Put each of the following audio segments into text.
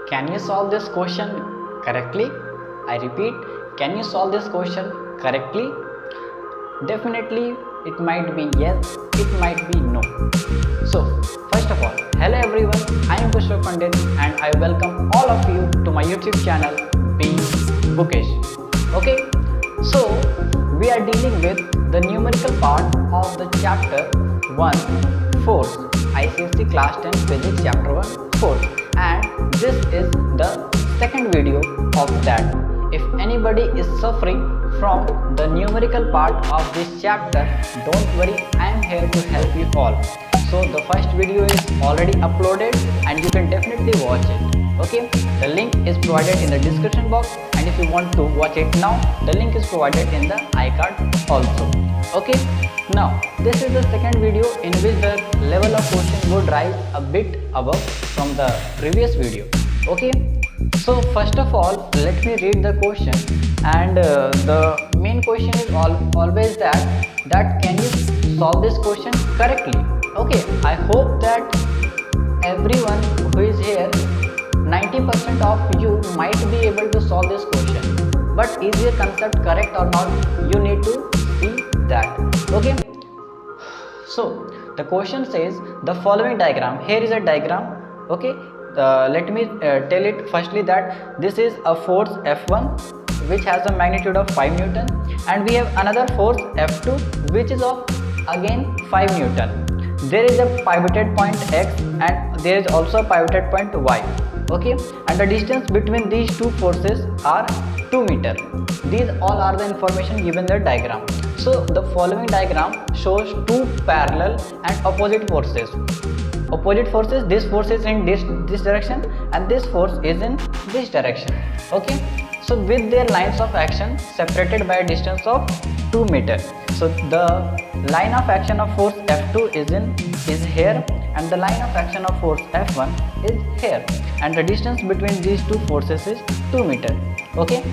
Can you solve this question correctly? I repeat, can you solve this question correctly? Definitely, it might be yes, it might be no. So, first of all, hello everyone, I am Pushpa Pandit and I welcome all of you to my YouTube channel, Be Bookish. Okay, so we are dealing with the numerical part of the chapter 1, Force, ICSE Class 10 Physics Chapter 1, Force, and this is the second video of that. If anybody is suffering from the numerical part of this chapter, don't worry, I am here to help you all. So the first video is already uploaded and you can definitely watch it. Okay, the link is provided in the description box, and if you want to watch it now, the link is provided in the iCard also. Okay, now this is the second video in which the level of question would rise a bit above from the previous video. Okay, so first of all, let me read the question, and the main question is always that can you solve this question correctly? Okay, I hope that everyone who is here, 90% of you might be able to solve this question, but is your concept correct or not? You need to see that. Okay, so the question says the following diagram. Here is a diagram. Okay, let me tell it firstly that this is a force F1 which has a magnitude of 5 Newton, and we have another force F2 which is of again 5 Newton. There is a pivoted point X and there is also a pivoted point Y. Okay, and the distance between these two forces are 2 meter. These all are the information given in the diagram. So the following diagram shows two parallel and opposite forces. This force is in this direction and this force is in this direction. Okay, so with their lines of action separated by a distance of 2 meter. So the line of action of force F2 is here, and the line of action of force F1 is here, and the distance between these two forces is 2 meter. Okay,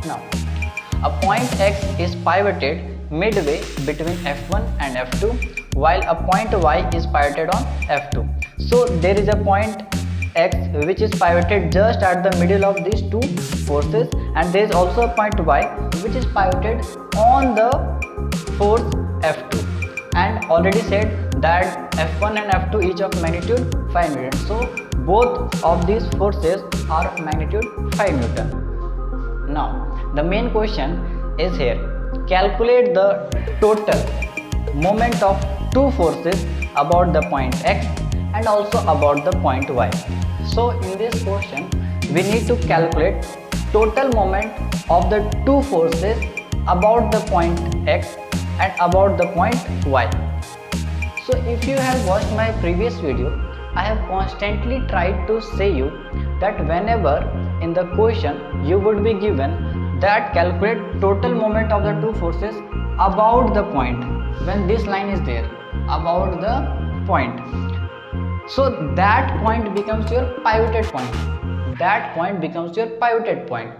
now a point X is pivoted midway between F1 and F2, while a point Y is pivoted on F2. So there is a point X which is pivoted just at the middle of these two forces, and there is also a point Y which is pivoted on the force F2, and already said that F1 and F2 each of magnitude 5 Newton. So both of these forces are magnitude 5 Newton. Now the main question is here. Calculate the total moment of two forces about the point X and also about the point Y. So in this question we need to calculate total moment of the two forces about the point X and about the point Y. So if you have watched my previous video, I have constantly tried to say you that whenever in the question you would be given that calculate total moment of the two forces about the point, when this line is there, about the point, so that point becomes your pivoted point. That point becomes your pivoted point.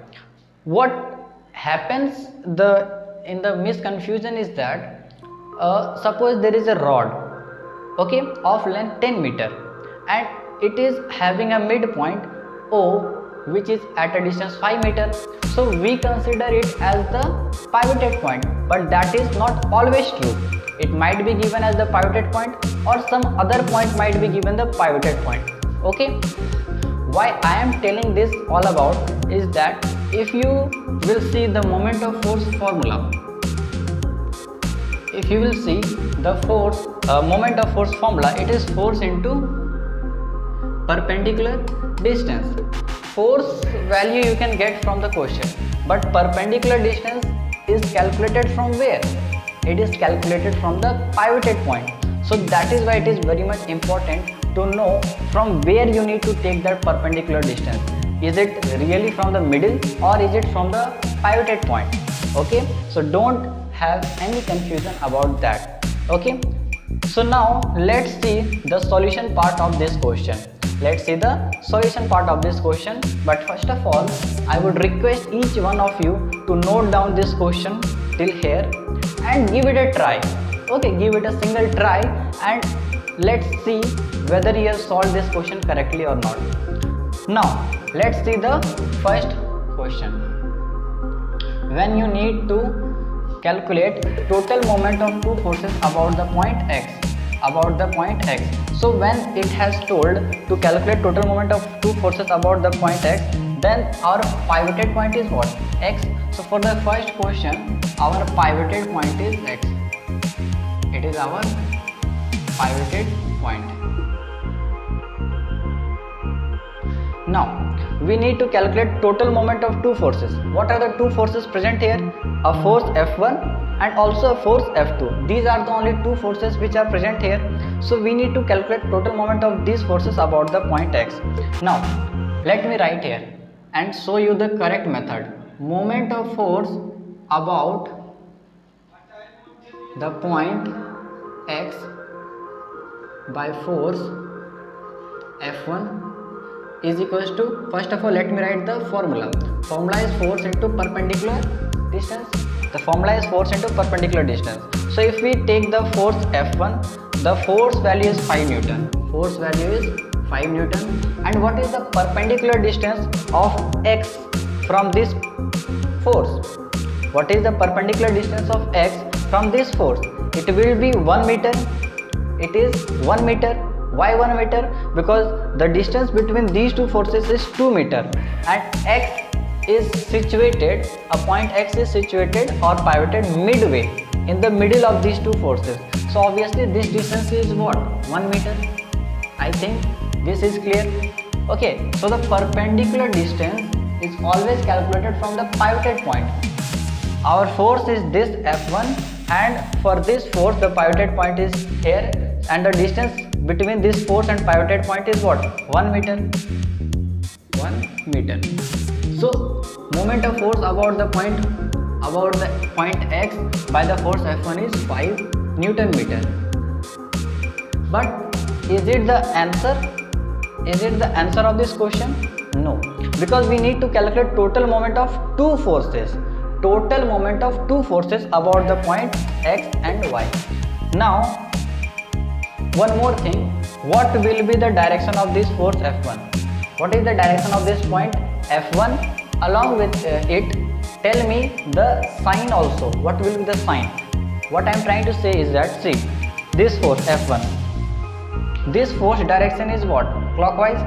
What happens in the misconfusion is that suppose there is a rod, okay, of length 10 meter, and it is having a midpoint O which is at a distance 5 meter. So we consider it as the pivoted point, but that is not always true. It might be given as the pivoted point, or some other point might be given the pivoted point. Okay, why I am telling this all about is that if you will see the moment of force formula, if you will see the force moment of force formula, it is force into perpendicular distance. Force value you can get from the question, but perpendicular distance is calculated from where? It is calculated from the pivoted point. So that is why it is very much important to know from where you need to take that perpendicular distance. Is it really from the middle or is it from the pivoted point? Okay, so don't have any confusion about that. Okay, so now let's see the solution part of this question. Let's see the solution part of this question, but first of all I would request each one of you to note down this question till here and give it a try. Okay, give it a single try and let's see whether you have solved this question correctly or not. Now let's see the first question. When you need to calculate total moment of two forces about the point x, so when it has told to calculate total moment of two forces about the point x, then our pivoted point is what? X. So for the first question, our pivoted point is x. It is our pivoted point. Now we need to calculate total moment of two forces. What are the two forces present here? A force F1 and also a force F2. These are the only two forces which are present here. So we need to calculate total moment of these forces about the point x. Now let me write here and show you the correct method. Moment of force about the point x by force F1 is equals to, first of all let me write the formula. Formula is force into perpendicular distance. The formula is force into perpendicular distance. So if we take the force F1, the force value is 5 Newton. Force value is 5 Newton. And what is the perpendicular distance of x from this force? What is the perpendicular distance of x from this force? It will be 1 meter. It is 1 meter. Why 1 meter? Because the distance between these two forces is 2 meter and x is situated, a point x is situated or pivoted midway in the middle of these two forces. So obviously this distance is what? 1 meter. I think this is clear. Okay, so the perpendicular distance is always calculated from the pivoted point. Our force is this F1 and for this force the pivoted point is here and the distance between this force and pivoted point is what? 1 meter. 1 meter. So moment of force about the point x by the force F1 is 5 Newton meter. But is it the answer? Is it the answer of this question? No, because we need to calculate total moment of two forces. Total moment of two forces about the point x and y. Now one more thing, what will be the direction of this force F1? What is the direction of this point F1? Along with it, tell me the sign also. What will be the sign? What I am trying to say is that, see, this force F1, this force direction is what? Clockwise.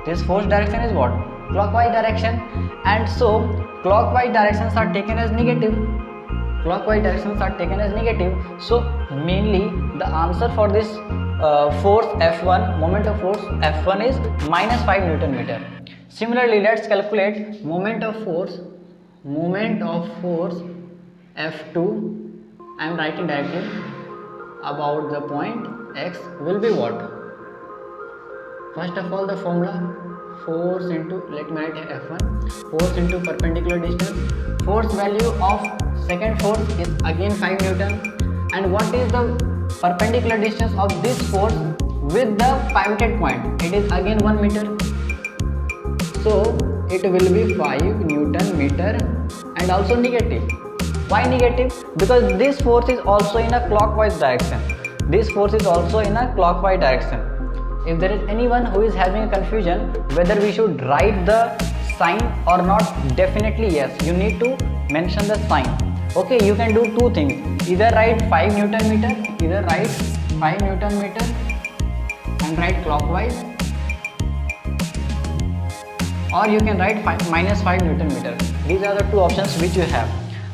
This force direction is what? Clockwise direction. And so clockwise directions are taken as negative. Clockwise directions are taken as negative. So mainly the answer for this force F1, moment of force F1 is minus 5 Newton meter. Similarly, let's calculate moment of force F2. I am writing directly about the point x will be what? First of all the formula, force into, let me write here F1, force into perpendicular distance. Force value of second force is again 5 Newton. And what is the perpendicular distance of this force with the pivoted point? It is again 1 meter. So it will be 5 Newton meter and also negative. Why negative? Because this force is also in a clockwise direction. This force is also in a clockwise direction. If there is anyone who is having a confusion whether we should write the sign or not, definitely yes, you need to mention the sign. Okay, you can do two things. Either write 5 Newton meter, and write clockwise, or you can write minus 5 Newton meter. These are the two options which you have.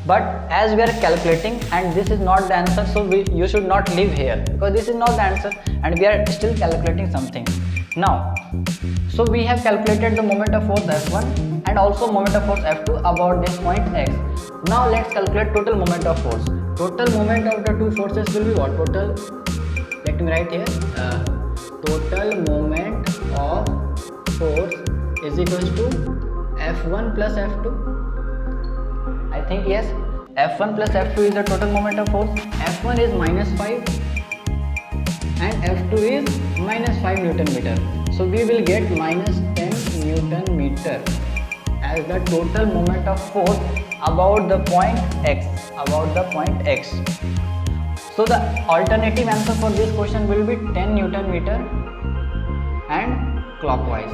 But as we are calculating and this is not the answer, so you should not leave here because this is not the answer and we are still calculating something. Now, so we have calculated the moment of force F1 and also moment of force F2 about this point x. Now let's calculate total moment of force. Total moment of the two forces will be what? Total, let me write here, total moment of force is equals to F1 plus F2. I think yes, F1 plus F2 is the total moment of force. F1 is minus 5 and F2 is minus 5 Newton meter. So we will get minus 10 Newton meter as the total moment of force about the point x. So the alternative answer for this question will be 10 Newton meter and clockwise.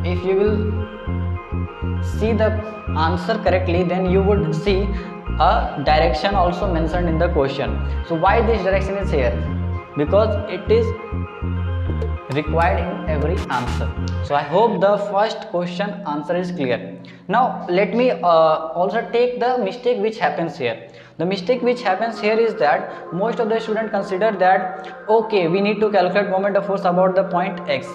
If you will see the answer correctly, then you would see a direction also mentioned in the question. So why this direction is here? Because it is required in every answer. So I hope the first question answer is clear. Now let me also take the mistake which happens here. The mistake which happens here is that most of the students consider that okay, we need to calculate moment of force about the point X.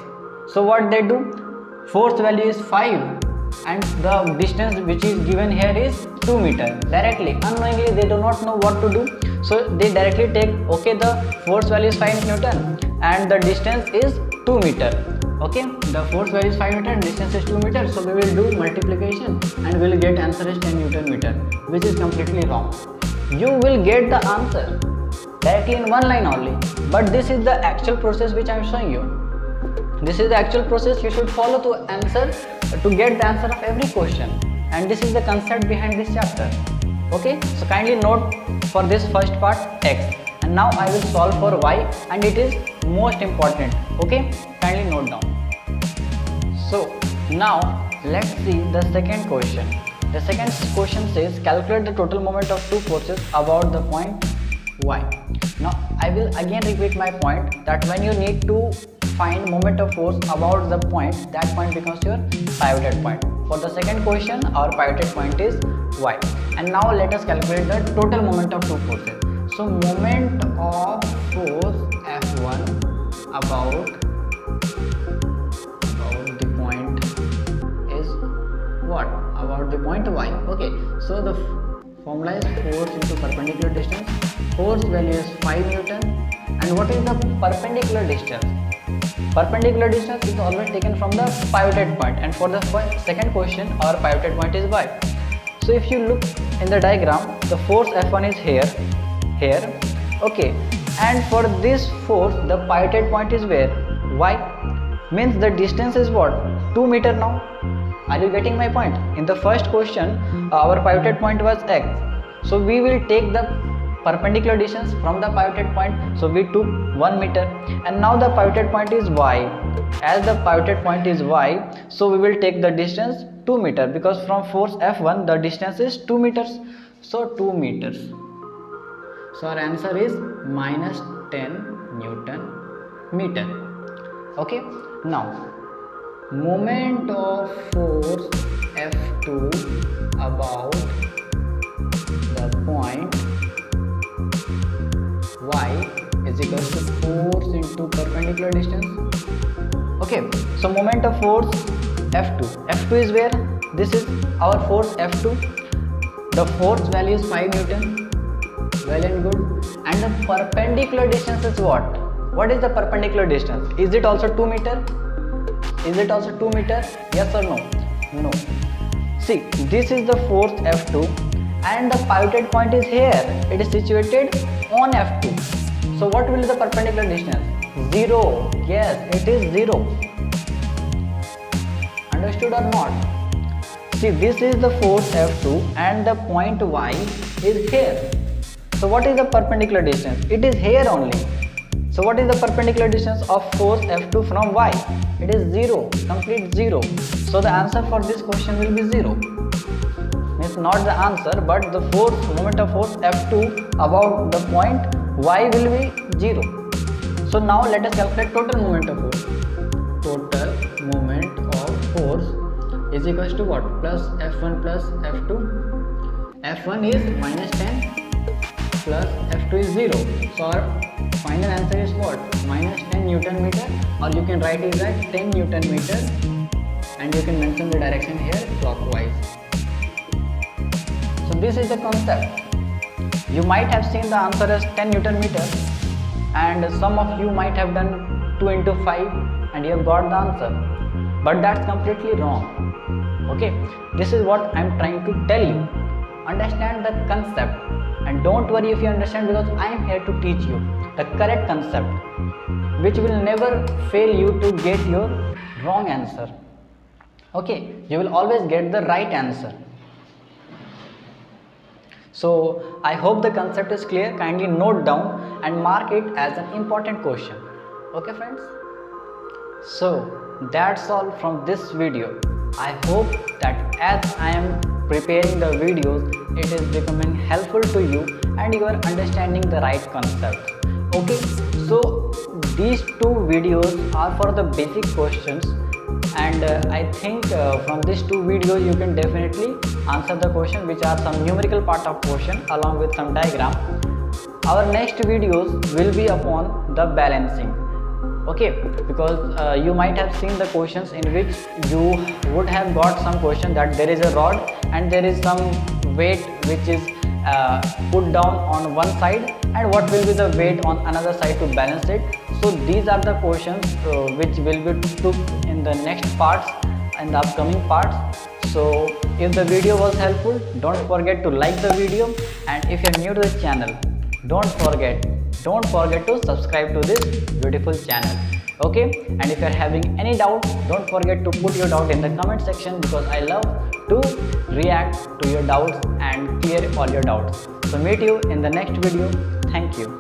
So what they do, force value is 5 and the distance which is given here is 2 meter. Directly, unknowingly, they do not know what to do, so they directly take okay, the force value is 5 Newton and the distance is 2 meter. Okay, the force value is 5 meter and distance is 2 meter, so we will do multiplication and we will get answer is 10 Newton meter, which is completely wrong. You will get the answer directly in one line only, but this is the actual process which I am showing you. This is the actual process you should follow to get the answer of every question, and this is the concept behind this chapter. Okay, so kindly note for this first part X, and now I will solve for Y, and it is most important. Okay, kindly note down. So now let's see the second question. The second question says calculate the total moment of two forces about the point Y. Now I will again repeat my point that when you need to find moment of force about the point, that point becomes your pivoted point. For the second question, our pivoted point is Y. And now let us calculate the total moment of two forces. So moment of force F1 about the point is what? About the point Y. Okay, so the formula is force into perpendicular distance. Force value is 5 Newton. And what is the perpendicular distance? Perpendicular distance is always taken from the pivoted point, and for the second question our pivoted point is Y. So if you look in the diagram, the force F1 is here, okay, and for this force the pivoted point is where? Y. Means the distance is what? 2 meter now. Are you getting my point? In the first question our pivoted point was X, so we will take the perpendicular distance from the pivoted point, so we took 1 meter, and now the pivoted point is Y. As the pivoted point is Y, so we will take the distance 2 meter, because from force F1 the distance is 2 meters, so 2 meters. So our answer is minus 10 Newton meter. Okay, now moment of force F2 about the point Y is equal to force into perpendicular distance. Okay, so moment of force F2 is where? This is our force F2. The force value is 5 Newton. Well and good. And the perpendicular distance is what? What is the perpendicular distance? Is it also 2 meter? Is it also 2 meter? Yes or no? No. See, this is the force F2 and the pivoted point is here. It is situated on F2. So what will be the perpendicular distance? 0. Yes, it is 0. Understood or not? See, this is the force F2 and the point Y is here. So what is the perpendicular distance? It is here only. So what is the perpendicular distance of force F2 from Y? It is 0, complete 0. So the answer for this question will be 0. It's not the answer, but the force, moment of force F2 about the point Y will be 0. So now let us calculate total moment of force. Total moment of force is equals to what? Plus F1 plus F2. F1 is minus 10 plus F2 is 0. So our final answer is what? Minus 10 Newton meter, or you can write it as 10 Newton meter, and you can mention the direction here clockwise. So this is the concept. You might have seen the answer as 10 Newton meter, and some of you might have done 2 into 5 and you have got the answer, but that's completely wrong. Okay, this is what I'm trying to tell you. Understand the concept, and don't worry if you understand, because I am here to teach you the correct concept which will never fail you to get your wrong answer. Okay, you will always get the right answer. So I hope the concept is clear. Kindly note down and mark it as an important question. Okay friends, so that's all from this video. I hope that as I am preparing the videos, it is becoming helpful to you and you are understanding the right concept. Okay, so these two videos are for the basic questions, and I think from these two videos you can definitely answer the question, which are some numerical part of question along with some diagram. Our next videos will be upon the balancing. Okay, because you might have seen the questions in which you would have got some question that there is a rod and there is some weight which is put down on one side, and what will be the weight on another side to balance it. So these are the questions which will be took in the next parts, in the upcoming parts. So if the video was helpful, don't forget to like the video, and if you are new to the channel, don't forget to subscribe to this beautiful channel. Okay, and if you are having any doubt, don't forget to put your doubt in the comment section, because I love to react to your doubts and clear all your doubts. So meet you in the next video. Thank you.